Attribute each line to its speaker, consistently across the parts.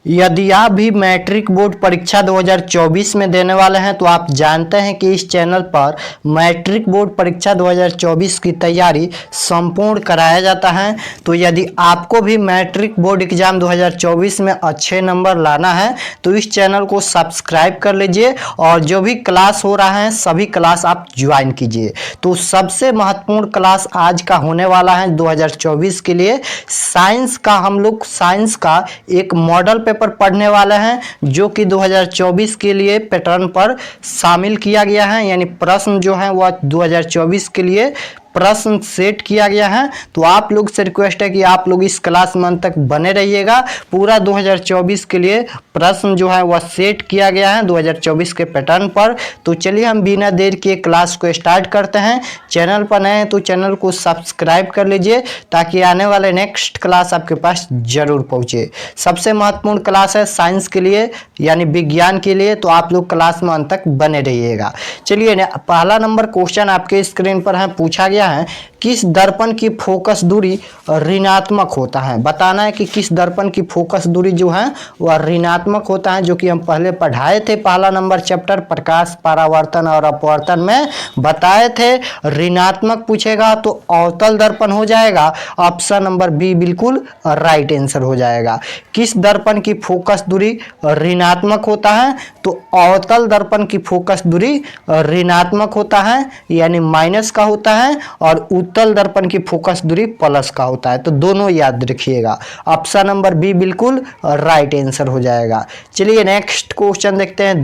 Speaker 1: यदि आप भी मैट्रिक बोर्ड परीक्षा 2024 में देने वाले हैं तो आप जानते हैं कि इस चैनल पर मैट्रिक बोर्ड परीक्षा 2024 की तैयारी संपूर्ण कराया जाता है। तो यदि आपको भी मैट्रिक बोर्ड एग्जाम 2024 में अच्छे नंबर लाना है तो इस चैनल को सब्सक्राइब कर लीजिए और जो भी क्लास हो रहा है सभी क्लास आप ज्वाइन कीजिए। तो सबसे महत्वपूर्ण क्लास आज का होने वाला है 2024 के लिए साइंस का। हम लोग साइंस का एक मॉडल पेपर पढ़ने वाले हैं जो कि 2024 के लिए पैटर्न पर शामिल किया गया है, यानी प्रश्न जो है वह 2024 के लिए प्रश्न सेट किया गया है। तो आप लोग से रिक्वेस्ट है कि आप लोग इस क्लास में अंत तक बने रहिएगा। पूरा 2024 के लिए प्रश्न जो है वह सेट किया गया है 2024 के पैटर्न पर। तो चलिए हम बिना देर के क्लास को स्टार्ट करते हैं। चैनल पर नए हैं तो चैनल को सब्सक्राइब कर लीजिए ताकि आने वाले नेक्स्ट क्लास आपके पास जरूर पहुंचे। सबसे महत्वपूर्ण क्लास है साइंस के लिए यानी विज्ञान के लिए, तो आप लोग क्लास में अंत तक बने रहिएगा। चलिए पहला नंबर क्वेश्चन आपके स्क्रीन पर है, पूछा गया है किस दर्पण की फोकस दूरी ऋणात्मक होता है। बताना है कि किस दर्पण की फोकस दूरी जो है वह ऋणात्मक होता है, जो कि हम पहले पढ़ाए थे। पहला नंबर चैप्टर प्रकाश परावर्तन और अपवर्तन में बताए थे। ऋणात्मक पूछेगा तो अवतल दर्पण हो जाएगा। ऑप्शन नंबर बी बिल्कुल राइट आंसर हो जाएगा। किस दर्पण की फोकस दूरी ऋणात्मक होता है, तो अवतल दर्पण की फोकस दूरी ऋणात्मक होता है यानी माइनस का होता है, और उत्तल दर्पण की फोकस दूरी प्लस का होता है। तो दोनों याद रखिएगा। ऑप्शन नंबर बी बिल्कुल राइट आंसर हो जाएगा। चलिए नेक्स्ट क्वेश्चन देखते हैं।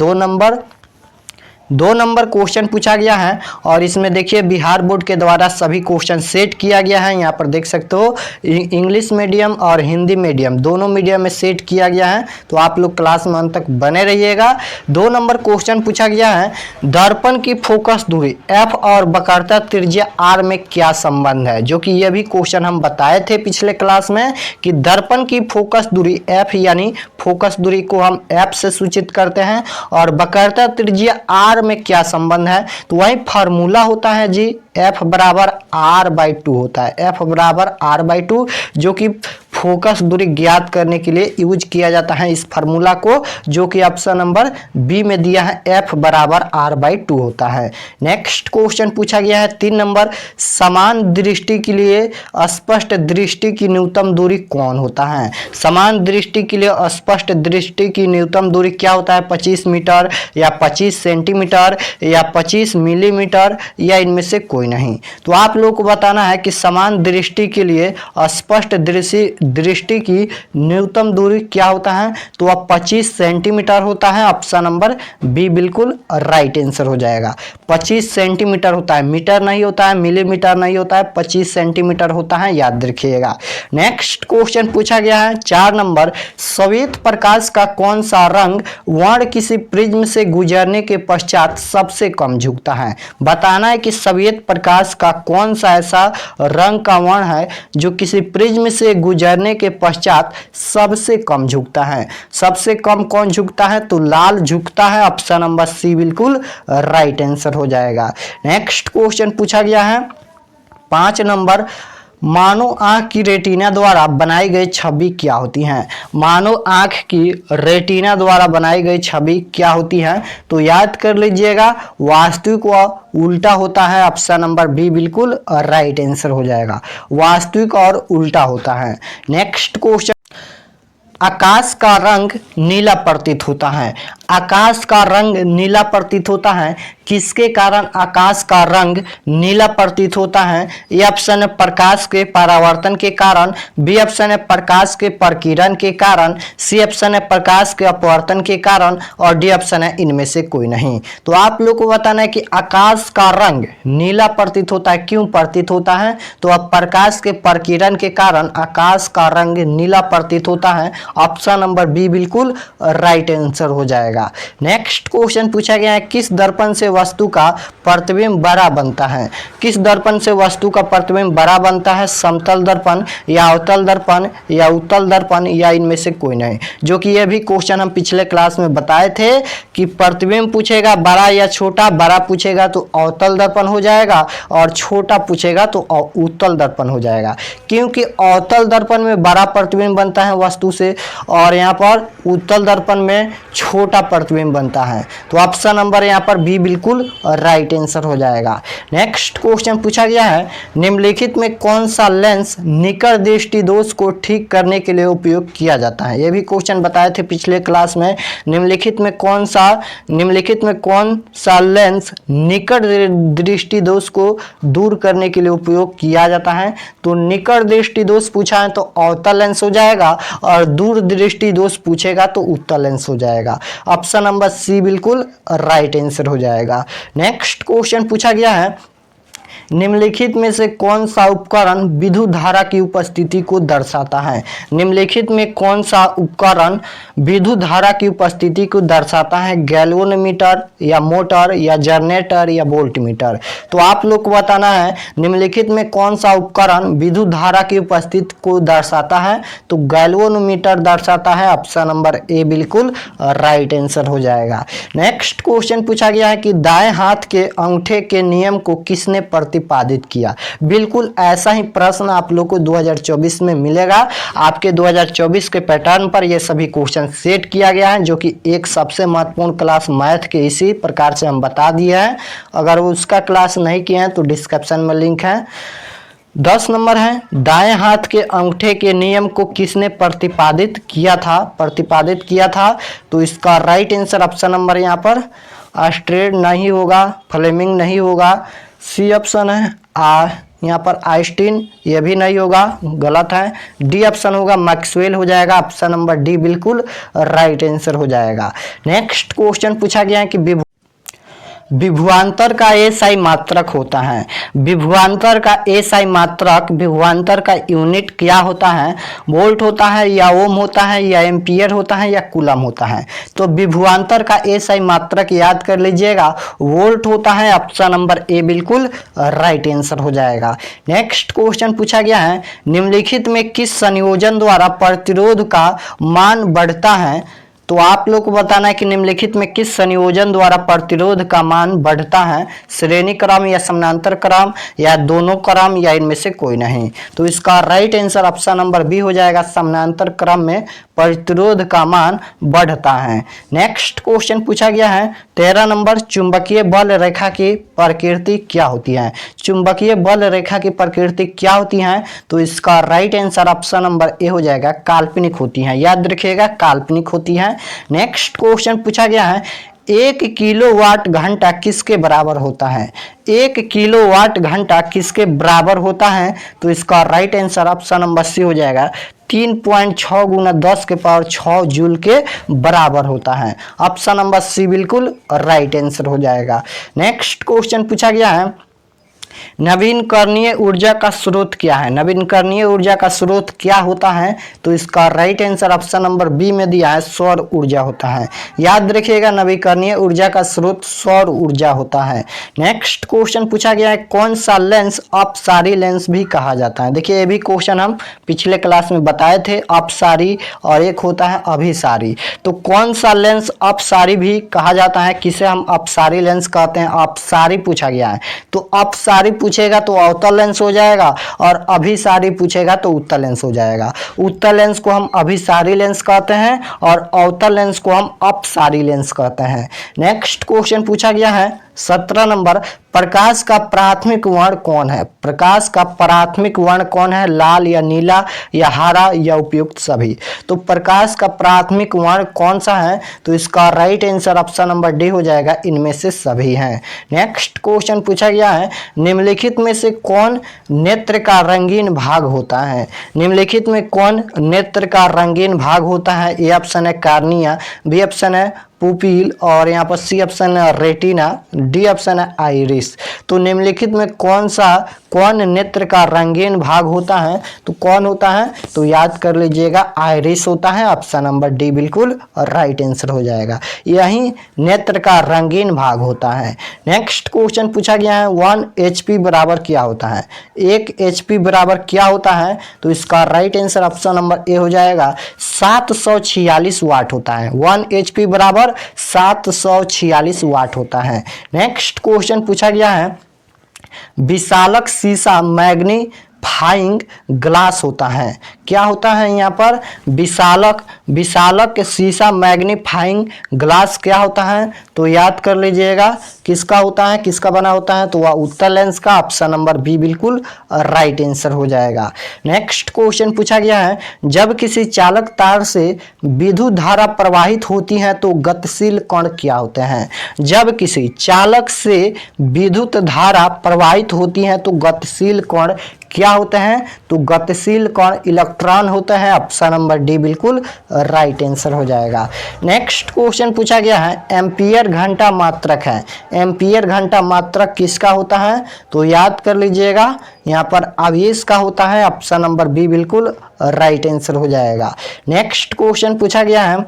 Speaker 1: दो नंबर क्वेश्चन पूछा गया है और इसमें देखिए बिहार बोर्ड के द्वारा सभी क्वेश्चन सेट किया गया है। यहाँ पर देख सकते हो इंग्लिश मीडियम और हिंदी मीडियम दोनों मीडियम में सेट किया गया है। तो आप लोग क्लास में अंत तक बने रहिएगा। 2 नंबर क्वेश्चन पूछा गया है दर्पण की फोकस दूरी एफ और वक्रता त्रिज्या आर में क्या संबंध है, जो कि यह भी क्वेश्चन हम बताए थे पिछले क्लास में कि दर्पण की फोकस दूरी एफ यानी फोकस दूरी को हम एफ से सूचित करते हैं और वक्रता त्रिज्या आर में क्या संबंध है। तो वही फार्मूला होता है जी, एफ बराबर आर बाई 2 होता है। एफ बराबर आर बाई 2 जो कि फोकस दूरी ज्ञात करने के लिए यूज किया जाता है इस फार्मूला को, जो कि ऑप्शन नंबर बी में दिया है। एफ बराबर आर बाई 2 होता है। नेक्स्ट क्वेश्चन पूछा गया है 3 नंबर समान दृष्टि के लिए स्पष्ट दृष्टि की न्यूनतम दूरी कौन होता है। समान दृष्टि के लिए स्पष्ट दृष्टि की न्यूनतम दूरी क्या होता है, 25 मीटर या 25 सेंटीमीटर या 25 मिलीमीटर या इनमें से कोई नहीं। तो आप लोग को बताना है कि समान दृष्टि के लिए स्पष्ट दृष्टि की न्यूनतम दूरी क्या होता है, तो वह 25 सेंटीमीटर होता है। ऑप्शन नंबर बी बिल्कुल राइट आंसर हो जाएगा। 25 सेंटीमीटर होता है, मीटर नहीं होता है, मिलीमीटर नहीं होता है, 25 सेंटीमीटर होता है, याद रखिएगा। नेक्स्ट क्वेश्चन पूछा गया है 4 नंबर श्वेत प्रकाश का कौन सा रंग वर्ण किसी प्रिज्म से गुजरने के पश्चात सबसे कम झुकता है। बताना है कि श्वेत प्रकाश का कौन सा ऐसा रंग का वर्ण है जो किसी प्रिज्म से गुजरने के पश्चात सबसे कम झुकता है। सबसे कम कौन झुकता है, तो लाल झुकता है। ऑप्शन नंबर सी बिल्कुल राइट आंसर हो जाएगा। नेक्स्ट क्वेश्चन पूछा गया है 5 नंबर मानव आंख की रेटिना द्वारा बनाई गई छवि क्या होती है। मानव आंख की रेटिना द्वारा बनाई गई छवि क्या होती है, तो याद कर लीजिएगा वास्तविक व उल्टा होता है। ऑप्शन नंबर बी बिल्कुल राइट आंसर हो जाएगा। वास्तविक और उल्टा होता है। नेक्स्ट क्वेश्चन आकाश का रंग नीला प्रतीत होता है। आकाश का रंग नीला प्रतीत होता है, किसके कारण आकाश का रंग नीला प्रतीत होता है। ए ऑप्शन है प्रकाश के परावर्तन के कारण, बी ऑप्शन है प्रकाश के प्रकीर्णन के कारण, सी ऑप्शन है प्रकाश के अपवर्तन के कारण और डी ऑप्शन है इनमें से कोई नहीं। तो आप लोग को बताना है कि आकाश का रंग नीला प्रतीत होता है, क्यों प्रतीत होता है, तो अब प्रकाश के प्रकीर्णन के कारण आकाश का रंग नीला प्रतीत होता है। ऑप्शन नंबर बी बिल्कुल राइट आंसर हो जाएगा। जाएगा। नेक्स्ट क्वेश्चन पूछा गया है किस दर्पण से वस्तु का प्रतिबिंब बड़ा बनता है। किस दर्पण से वस्तु का प्रतिबिंब बड़ा बनता है, समतल दर्पण या अवतल दर्पण या उत्तल दर्पण या इनमें से कोई नहीं। जो कि यह भी क्वेश्चन हम पिछले क्लास में बताए थे कि प्रतिबिंब पूछेगा बड़ा या छोटा, बड़ा पूछेगा तो अवतल दर्पण हो जाएगा और छोटा पूछेगा तो उत्तल दर्पण हो जाएगा। क्योंकि अवतल दर्पण में बड़ा प्रतिबिंब बनता है वस्तु से और यहाँ पर उत्तल दर्पण में छोटा प्रतिबिंब बनता है। तो ऑप्शन नंबर यहाँ पर बी बिल्कुल राइट आंसर हो जाएगा। नेक्स्ट क्वेश्चन पूछा गया है निम्नलिखित में कौन सा लेंस निकट दृष्टि दोष को ठीक करने के लिए उपयोग किया जाता है। यह भी क्वेश्चन बताए थे पिछले क्लास में। निम्नलिखित में कौन सा लेंस निकट दृष्टि दोष को दूर करने के लिए उपयोग किया जाता है। तो निकट दृष्टि दोष पूछा है तो अवतल लेंस हो जाएगा और दूर दृष्टि दोष पूछेगा तो उत्तल लेंस हो जाएगा। ऑप्शन नंबर सी बिल्कुल राइट आंसर हो जाएगा। नेक्स्ट क्वेश्चन पूछा गया है निम्नलिखित में से कौन सा उपकरण विद्युत धारा की उपस्थिति को दर्शाता है। निम्नलिखित में कौन सा उपकरण विद्युत धारा की उपस्थिति को दर्शाता है, गैल्वेनोमीटर या मोटर या जनरेटर या वोल्टमीटर। तो आप लोग को बताना है निम्नलिखित में कौन सा उपकरण विद्युत धारा की उपस्थिति को दर्शाता है। तो गैल्वेनोमीटर दर्शाता है। ऑप्शन नंबर ए बिल्कुल राइट आंसर हो जाएगा। नेक्स्ट क्वेश्चन पूछा गया है कि दाएं हाथ के अंगूठे के नियम को किसने प्रतिपादित किया। बिल्कुल ऐसा ही प्रश्न आप लोग को 2024 में मिलेगा। आपके 2024 के पैटर्न पर यह सभी क्वेश्चन सेट किया गया है, जो कि एक सबसे महत्वपूर्ण क्लास मैथ के इसी प्रकार से हम बता दिए हैं। अगर उसका क्लास नहीं किए हैं तो डिस्क्रिप्शन में लिंक है। 10 नंबर है दाएं हाथ के अंगूठे के नियम को किसने प्रतिपादित किया था। तो इसका राइट आंसर ऑप्शन नंबर यहाँ पर ऑस्ट्रेड नहीं होगा, फ्लेमिंग नहीं होगा, सी ऑप्शन है। यहाँ पर आइंस्टीन ये भी नहीं होगा, गलत है। डी ऑप्शन होगा, मैक्सवेल हो जाएगा। ऑप्शन नंबर डी बिल्कुल राइट आंसर हो जाएगा। नेक्स्ट क्वेश्चन पूछा गया है कि विभवांतर का एसआई मात्रक होता है। विभवांतर का यूनिट क्या होता है, वोल्ट होता है या ओम होता है या एम्पियर होता है या कूलम होता है। तो विभवांतर का एसआई मात्रक याद कर लीजिएगा, वोल्ट होता है। ऑप्शन नंबर ए बिल्कुल राइट आंसर हो जाएगा। नेक्स्ट क्वेश्चन पूछा गया है निम्नलिखित में किस संयोजन द्वारा प्रतिरोध का मान बढ़ता है। तो आप लोग को बताना है कि निम्नलिखित में किस संयोजन द्वारा प्रतिरोध का मान बढ़ता है, श्रेणी क्रम या समानांतर क्रम या दोनों क्रम या इनमें से कोई नहीं। तो इसका right answer option number B हो जाएगा, समानांतर क्रम में प्रतिरोध का मान बढ़ता है। नेक्स्ट क्वेश्चन पूछा गया है 13 नंबर चुंबकीय बल रेखा की प्रकृति क्या होती है। चुंबकीय बल रेखा की प्रकृति क्या होती है। तो इसका right answer option number A हो जाएगा, काल्पनिक होती है। याद रखिएगा काल्पनिक होती है। नेक्स्ट क्वेश्चन पूछा गया है 1 किलोवाट घंटा किसके बराबर होता है। 1 किलोवाट घंटा किसके बराबर होता है। तो इसका right answer option number C हो जाएगा, 3.6 गुना 10 के पावर 6 जूल के बराबर होता है। ऑप्शन नंबर सी बिल्कुल राइट आंसर हो जाएगा। नेक्स्ट क्वेश्चन पूछा गया है नवीनकरणीय ऊर्जा का स्रोत क्या है। नवीनकरणीय ऊर्जा का स्रोत क्या होता है। तो इसका right answer option number B में दिया है, सौर ऊर्जा होता है। याद रखिएगा नवीकरणीय ऊर्जा का स्रोत सौर ऊर्जा होता है। नेक्स्ट क्वेश्चन पूछा गया है कौन सा लेंस अपसारी लेंस भी कहा जाता है। देखिए ये भी क्वेश्चन हम पिछले क्लास में बताए थे, अपसारी और एक होता है अभिसारी। तो कौन सा लेंस अपसारी भी कहा जाता है, किसे हम अपसारी लेंस कहते हैं। अपसारी पूछा गया है तो अपसारी पूछेगा तो अवतल लेंस हो जाएगा और अभिसारी पूछेगा तो उत्तल लेंस हो जाएगा। उत्तल लेंस को हम अभिसारी लेंस कहते हैं और अवतल लेंस को हम अपसारी लेंस कहते हैं। नेक्स्ट क्वेश्चन पूछा गया है 17 नंबर प्रकाश का प्राथमिक वर्ण कौन है। प्रकाश का प्राथमिक वर्ण कौन है, लाल या नीला या हरा या उपयुक्त सभी। तो प्रकाश का प्राथमिक वर्ण कौन सा है। तो इसका right answer option number D हो जाएगा, इनमें से सभी हैं। नेक्स्ट क्वेश्चन पूछा गया है निम्नलिखित में से कौन नेत्र का रंगीन भाग होता है। निम्नलिखित में कौन नेत्र का रंगीन भाग होता है। ए ऑप्शन है कार्निया, बी ऑप्शन है पुपिल और यहाँ पर सी ऑप्शन है रेटिना, डी ऑप्शन है आइरिस। तो निम्नलिखित में कौन नेत्र का रंगीन भाग होता है? तो कौन होता है? तो याद कर लीजिएगा आइरिस होता है। ऑप्शन नंबर डी बिल्कुल राइट आंसर हो जाएगा। यही नेत्र का रंगीन भाग होता है। नेक्स्ट क्वेश्चन पूछा गया है 1 HP बराबर क्या होता है? 1 HP बराबर क्या होता है? तो इसका right answer option number A हो जाएगा 746 वाट होता है। 1 HP बराबर 746 वाट होता है। नेक्स्ट क्वेश्चन पूछा गया है विशालक शीशा मैग्नीफाइंग ग्लास होता है। क्या होता है यहाँ पर? विशालक शीशा मैग्नीफाइंग ग्लास क्या होता है? तो याद कर लीजिएगा किसका होता है, किसका बना होता है? तो वह उत्तल लेंस का। ऑप्शन नंबर बी बिल्कुल राइट आंसर हो जाएगा। नेक्स्ट क्वेश्चन पूछा गया है जब किसी चालक तार से विद्युत धारा प्रवाहित होती है तो गतिशील कण क्या होते हैं? जब किसी चालक से विद्युत धारा प्रवाहित होती है तो गतिशील कण क्या होते हैं? तो गतिशील कण इलेक्ट्रॉन होते हैं। ऑप्शन नंबर डी बिल्कुल राइट आंसर हो जाएगा। नेक्स्ट क्वेश्चन पूछा गया है एम्पियर घंटा मात्रक है। एम्पियर घंटा मात्रक किसका होता है? तो याद कर लीजिएगा यहाँ पर आवेश का होता है। ऑप्शन नंबर बी बिल्कुल राइट आंसर हो जाएगा। नेक्स्ट क्वेश्चन पूछा गया है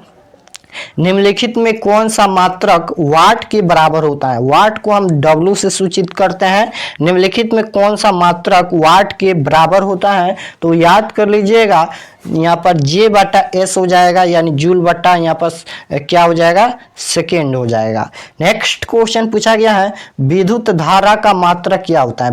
Speaker 1: निम्नलिखित में कौन सा मात्रक वाट के बराबर होता है? वाट को हम W से सूचित करते हैं। निम्नलिखित में कौन सा मात्रक वाट के बराबर होता है? तो याद कर लीजिएगा यहाँ पर J बटा S हो जाएगा, यानी जूल बटा यहाँ पर क्या हो जाएगा? सेकेंड हो जाएगा। नेक्स्ट क्वेश्चन पूछा गया है विद्युत धारा का मात्रक क्या होता है?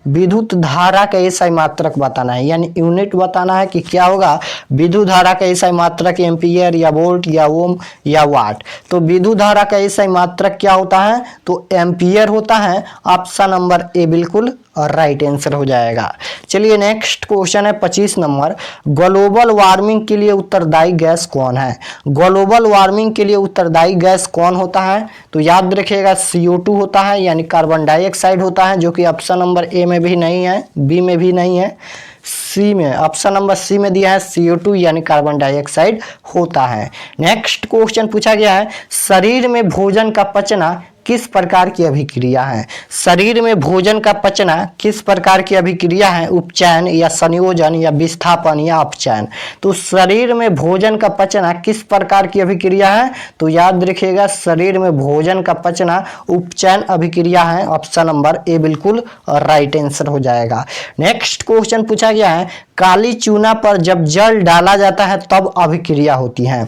Speaker 1: विद्युत धारा का ऐसा मात्रक बताना है, यानी यूनिट बताना है कि क्या होगा विद्युत धारा का ऐसा मात्रक, एम्पियर या वोल्ट या ओम या वाट। तो विद्युत धारा का ऐसा मात्रक क्या होता है? तो एम्पियर होता है। ऑप्शन नंबर ए बिल्कुल राइट आंसर हो जाएगा। चलिए नेक्स्ट क्वेश्चन है 25 नंबर ग्लोबल वार्मिंग के लिए उत्तरदायी गैस कौन है? ग्लोबल वार्मिंग के लिए उत्तरदायी गैस कौन होता है? तो याद रखिएगा CO2 होता है, यानी कार्बन डाइऑक्साइड होता है, जो कि ऑप्शन नंबर ए में भी नहीं है, बी में भी नहीं है, सी में, ऑप्शन नंबर सी में दिया है CO2 यानी कार्बन डाइऑक्साइड होता है। नेक्स्ट क्वेश्चन पूछा गया है शरीर में भोजन का पचना किस प्रकार की अभिक्रिया है? शरीर में भोजन का पचना किस प्रकार की अभिक्रिया है? उपचयन या संयोजन या विस्थापन या अपचयन। तो शरीर में भोजन का पचना किस प्रकार की अभिक्रिया है? तो याद रखिएगा शरीर में भोजन का पचना उपचयन अभिक्रिया है। ऑप्शन नंबर ए बिल्कुल राइट आंसर हो जाएगा। नेक्स्ट क्वेश्चन पूछा गया है काली चूना पर जब जल डाला जाता है तब अभिक्रिया होती है।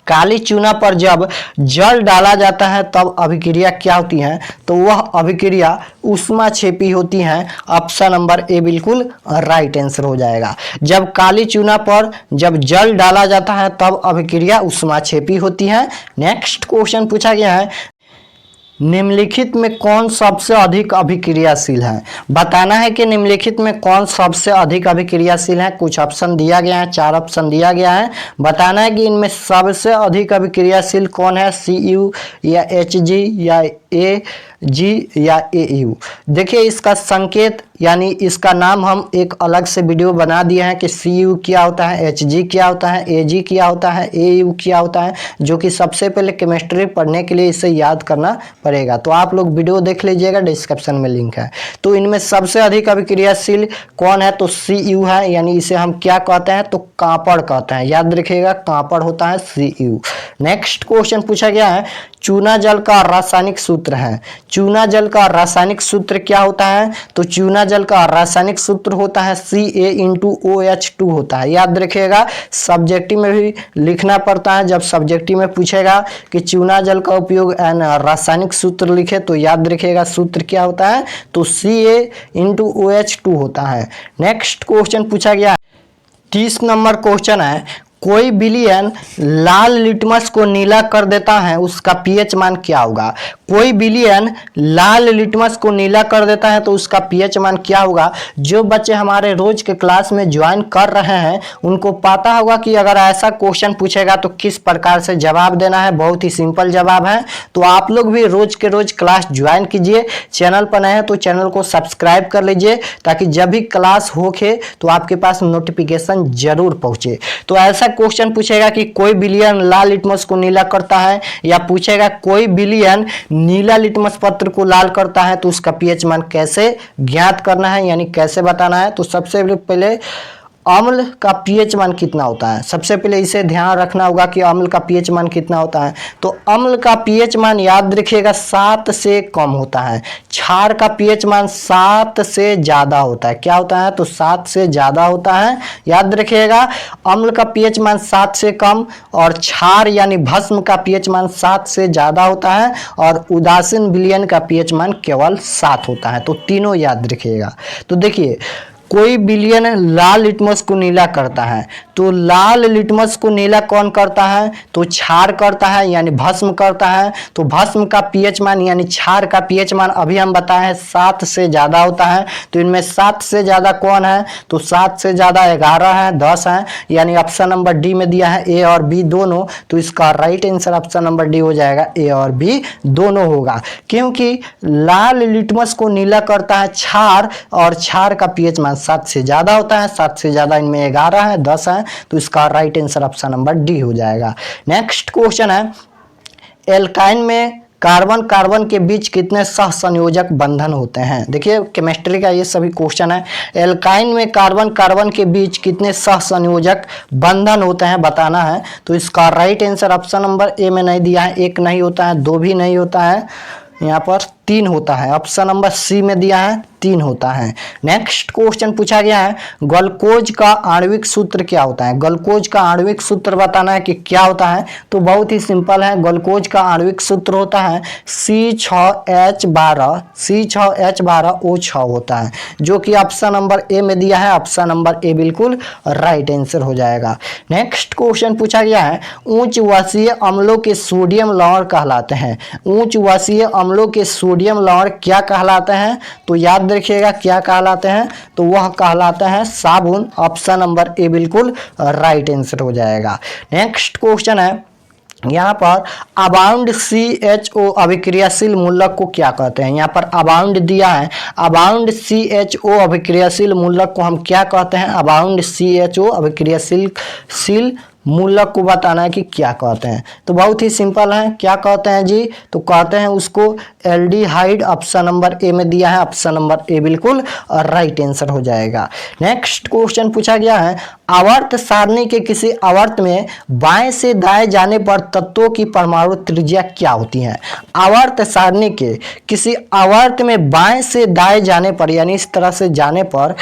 Speaker 1: काली चूना पर जब जल डाला जाता है तब अभिक्रिया क्या होती है? तो वह अभिक्रिया ऊष्माक्षेपी होती है। ऑप्शन नंबर ए बिल्कुल राइट आंसर हो जाएगा। जब काली चूना पर जब जल डाला जाता है तब अभिक्रिया ऊष्माक्षेपी होती है। नेक्स्ट क्वेश्चन पूछा गया है निम्नलिखित में कौन सबसे अधिक अभिक्रियाशील है? बताना है कि निम्नलिखित में कौन सबसे अधिक अभिक्रियाशील है। कुछ ऑप्शन दिया गया है, 4 ऑप्शन दिया गया है। बताना है कि इनमें सबसे अधिक अभिक्रियाशील कौन है, Cu या Hg या Ag या Au। देखिए इसका संकेत यानी इसका नाम हम एक अलग से वीडियो बना दिए हैं कि Cu क्या होता है, Hg क्या होता है, Ag क्या होता है, Au क्या होता है, जो कि सबसे पहले केमिस्ट्री पढ़ने के लिए इसे याद करना पड़ेगा। तो आप लोग वीडियो देख लीजिएगा, डिस्क्रिप्शन में लिंक है। तो इनमें सबसे अधिक अभिक्रियाशील कौन है? तो Cu है, यानी इसे हम क्या कहते हैं? तो कांपड़ कहते हैं। याद रखिएगा कांपड़ होता है Cu। नेक्स्ट क्वेश्चन पूछा गया है चूना जल का रासायनिक सूत्र है। चूना जल का रासायनिक सूत्र क्या होता है? तो चूना जल का रासायनिक सूत्र होता है CaOH2 होता है। याद रखिएगा सब्जेक्टिव में भी लिखना पड़ता है। जब सब्जेक्टिव में पूछेगा कि चूना जल का उपयोग रासायनिक सूत्र लिखे तो याद रखिएगा सूत्र क्या होता है? तो CaOH2 होता है। नेक्स्ट क्वेश्चन पूछा गया 30 नंबर क्वेश्चन है कोई विलयन लाल लिटमस को नीला कर देता है उसका पीएच मान क्या होगा? कोई विलयन लाल लिटमस को नीला कर देता है तो उसका पीएच मान क्या होगा? जो बच्चे हमारे रोज के क्लास में ज्वाइन कर रहे हैं उनको पता होगा कि अगर ऐसा क्वेश्चन पूछेगा तो किस प्रकार से जवाब देना है। बहुत ही सिंपल जवाब है। तो आप लोग भी रोज के रोज क्लास ज्वाइन कीजिए। चैनल पर नए हैं तो चैनल को सब्सक्राइब कर लीजिए ताकि जब भी क्लास होके तो आपके पास नोटिफिकेशन जरूर पहुंचे। तो ऐसा क्वेश्चन पूछेगा कि कोई विलयन लाल लिटमस को नीला करता है, या पूछेगा कोई विलयन नीला लिटमस पत्र को लाल करता है, तो उसका पीएच मान कैसे ज्ञात करना है, यानी कैसे बताना है। तो सबसे पहले अम्ल का पीएच मान कितना होता है, सबसे पहले इसे ध्यान रखना होगा कि अम्ल का पीएच मान कितना होता है। तो अम्ल का पीएच मान याद रखिएगा 7 से कम होता है। क्षार का पीएच मान 7 से ज्यादा होता है। क्या होता है, तो 7 से ज्यादा होता है, याद रखिएगा। अम्ल का पीएच मान 7 से कम, और क्षार यानी भस्म का पीएच मान 7 से ज्यादा होता है, और उदासीन विलयन का पीएच मान केवल 7 होता है। तो तीनों याद रखिएगा। तो देखिए, कोई विलयन लाल लिटमस को नीला करता है, तो लाल लिटमस को नीला कौन करता है, तो क्षार करता है, यानी भस्म करता है। तो भस्म का पीएच मान यानी क्षार का पीएच मान अभी हम बताए हैं 7 से ज्यादा होता है। तो इनमें 7 से ज्यादा कौन है, तो 7 से ज्यादा 11 है, 10 है, यानी ऑप्शन नंबर डी में दिया है ए और बी दोनों। तो इसका right answer option number D हो जाएगा, ए और बी दोनों होगा, क्योंकि लाल लिटमस को नीला करता है क्षार, और क्षार का पीएच मान 7 से ज्यादा होता है। 7 से ज्यादा इनमें 11 है, 10 है, तो इसका right answer option number D हो जाएगा। नेक्स्ट क्वेश्चन है, एल्काइन में कार्बन कार्बन के बीच कितने सहसंयोजक बंधन होते हैं। देखिए, केमिस्ट्री का ये सभी क्वेश्चन है। एल्काइन में कार्बन कार्बन के बीच कितने सहसंयोजक बंधन होते हैं बताना है। तो इसका right answer option number A में नहीं दिया है, 1 नहीं होता है, 2 भी नहीं होता है, यहाँ पर 3 होता है। ऑप्शन नंबर सी में दिया है 3 होता है। नेक्स्ट क्वेश्चन पूछा गया है, ग्लूकोज का आणविक सूत्र क्या होता है। ग्लूकोज का आणविक सूत्र बताना है कि क्या होता है। तो बहुत ही सिंपल है, ग्लूकोज का आणविक सूत्र होता है C6H12 C6H12O6 होता है, जो कि ऑप्शन नंबर ए में दिया है। ऑप्शन नंबर ए बिल्कुल राइट आंसर हो जाएगा। नेक्स्ट क्वेश्चन पूछा गया है, उच्च वाष्पीय अम्लों के सोडियम लवण कहलाते हैं। उच्च वाष्पीय अम्लों के सोडियम लवण क्या कहलाते हैं, तो याद देखिएगा क्या कहलाते हैं, तो वह कहलाते हैं साबुन। ऑप्शन नंबर ए बिल्कुल राइट आंसर हो जाएगा। नेक्स्ट क्वेश्चन है, यहाँ पर अबाउंड CHO अभिक्रियाशील मूलक को क्या कहते हैं। यहाँ पर अबाउंड दिया है, अबाउंड CHO अभिक्रियाशील मूलक को हम क्या कहते हैं। अबाउंड CHO अभिक्रियाशील मूलक को बताना है कि क्या कहते हैं। तो बहुत ही सिंपल है, क्या कहते हैं जी, तो कहते हैं उसको एल्डिहाइड। ऑप्शन नंबर ए में दिया है, ऑप्शन नंबर ए बिल्कुल राइट आंसर हो जाएगा। नेक्स्ट क्वेश्चन पूछा गया है, आवर्त सारणी के किसी आवर्त में बाएं से दाएं जाने पर तत्वों की परमाणु त्रिज्या क्या होती है। आवर्त सारणी के किसी आवर्त में बाएं से दाएं जाने पर, यानी इस तरह से जाने पर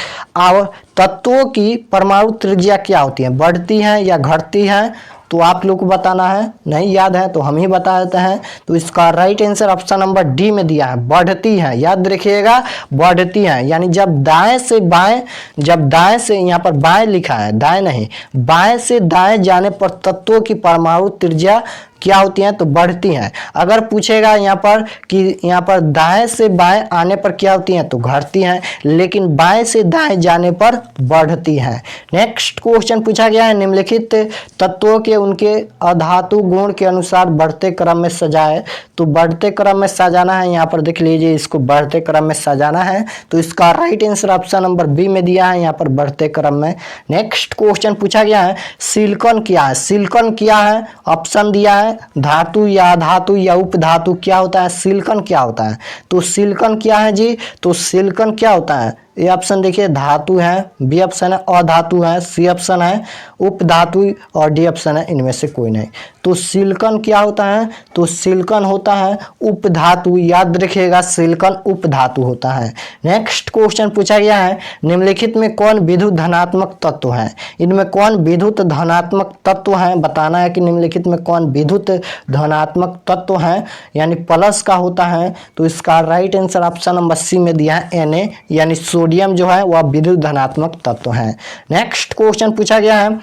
Speaker 1: तत्वों की परमाणु त्रिज्या क्या होती है, बढ़ती है या घटती है। तो आप लोग को बताना है, नहीं याद है तो हम ही बता देते हैं। तो इसका right answer option number D में दिया है, बढ़ती है। याद रखिएगा, बढ़ती है, यानी जब दाएं से बाएं, जब दाएं से, यहाँ पर बाएं लिखा है, दाएं नहीं, बाएं से दाएं जाने पर तत्वों की परमाणु त्रिज्या क्या होती हैं, तो बढ़ती हैं। अगर पूछेगा यहाँ पर कि यहाँ पर दाएं से बाएं आने पर क्या होती हैं, तो घटती हैं, लेकिन बाएं से दाएं जाने पर बढ़ती हैं। नेक्स्ट क्वेश्चन पूछा गया है, निम्नलिखित तत्वों के उनके अधातु गुण के अनुसार बढ़ते क्रम में सजाए। तो बढ़ते क्रम में सजाना है, यहाँ पर देख लीजिए, इसको बढ़ते क्रम में सजाना है। तो इसका right answer option number B में दिया है, यहाँ पर बढ़ते क्रम में। नेक्स्ट क्वेश्चन पूछा गया है, सिलिकॉन क्या है। सिलिकॉन क्या है, ऑप्शन दिया है, धातु या धातु या उपधातु। क्या होता है, सिलिकॉन क्या होता है। तो सिलिकॉन क्या है जी, तो सिलिकॉन क्या होता है, ए ऑप्शन देखिए धातु है, बी ऑप्शन है अधातु है, सी ऑप्शन है उपधातु, और डी ऑप्शन है इनमें से कोई नहीं। तो सिलिकॉन क्या होता है, तो सिलिकॉन होता है उपधातु। याद रखिएगा, सिलिकॉन उपधातु होता है। नेक्स्ट क्वेश्चन पूछा गया है, निम्नलिखित में कौन विद्युत धनात्मक तत्व है। इनमें कौन विद्युत धनात्मक तत्व है, बताना है कि निम्नलिखित में कौन विद्युत धनात्मक तत्व है, यानी प्लस का होता है। तो इसका right answer option number C में दिया है, Na, यानी सोडियम जो है वह विद्युत धनात्मक तत्व है। नेक्स्ट क्वेश्चन पूछा गया है,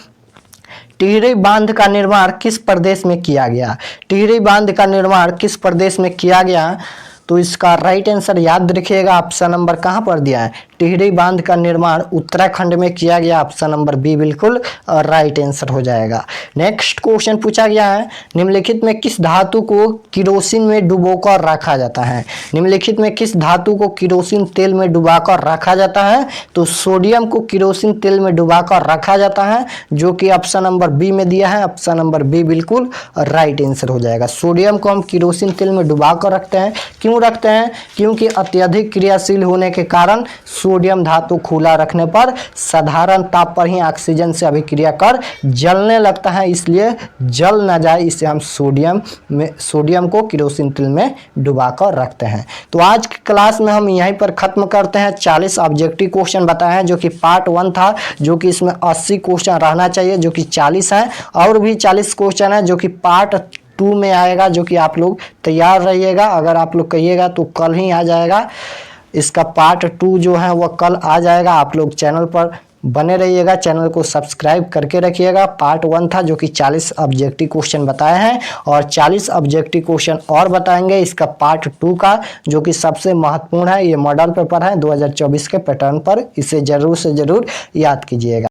Speaker 1: टिहरी बांध का निर्माण किस प्रदेश में किया गया। टिहरी बांध का निर्माण किस प्रदेश में किया गया, तो इसका राइट आंसर याद रखिएगा, ऑप्शन नंबर कहाँ पर दिया है, टिहरी बांध का निर्माण उत्तराखंड में किया गया। ऑप्शन नंबर बी बिल्कुल राइट आंसर हो जाएगा। नेक्स्ट क्वेश्चन पूछा गया है, निम्नलिखित में किस धातु को किरोसिन में डुबोकर रखा जाता है। निम्नलिखित में किस धातु को किरोसिन तेल में डुबाकर रखा जाता है, तो सोडियम को किरोसिन तेल में डुबाकर रखा जाता है, जो कि ऑप्शन नंबर बी में दिया है। ऑप्शन नंबर बी बिल्कुल राइट आंसर हो जाएगा। सोडियम को हम किरोसिन तेल में डुबाकर रखते हैं, क्यों रखते हैं, क्योंकि अत्यधिक क्रियाशील होने के कारण सोडियम धातु खुला रखने पर साधारण ताप पर ही ऑक्सीजन से अभिक्रिया कर जलने लगता है, इसलिए जल ना जाए इसे हम सोडियम को किरोसिन तेल में डुबाकर रखते हैं। तो आज की क्लास में हम यहीं पर खत्म करते हैं। 40 ऑब्जेक्टिव क्वेश्चन बताए हैं, जो कि पार्ट 1 था, जो कि इसमें 80 क्वेश्चन रहना चाहिए, जो कि 40 है, और भी 40 क्वेश्चन है जो कि पार्ट 2 में आएगा, जो कि आप लोग तैयार रहिएगा। अगर आप लोग कहिएगा तो कल ही आ जाएगा, इसका पार्ट 2 जो है वह कल आ जाएगा। आप लोग चैनल पर बने रहिएगा, चैनल को सब्सक्राइब करके रखिएगा। पार्ट 1 था, जो कि 40 ऑब्जेक्टिव क्वेश्चन बताए हैं, और 40 ऑब्जेक्टिव क्वेश्चन और बताएंगे इसका पार्ट 2 का, जो कि सबसे महत्वपूर्ण है। ये मॉडल पेपर है 2024 के पैटर्न पर, इसे जरूर से जरूर याद कीजिएगा।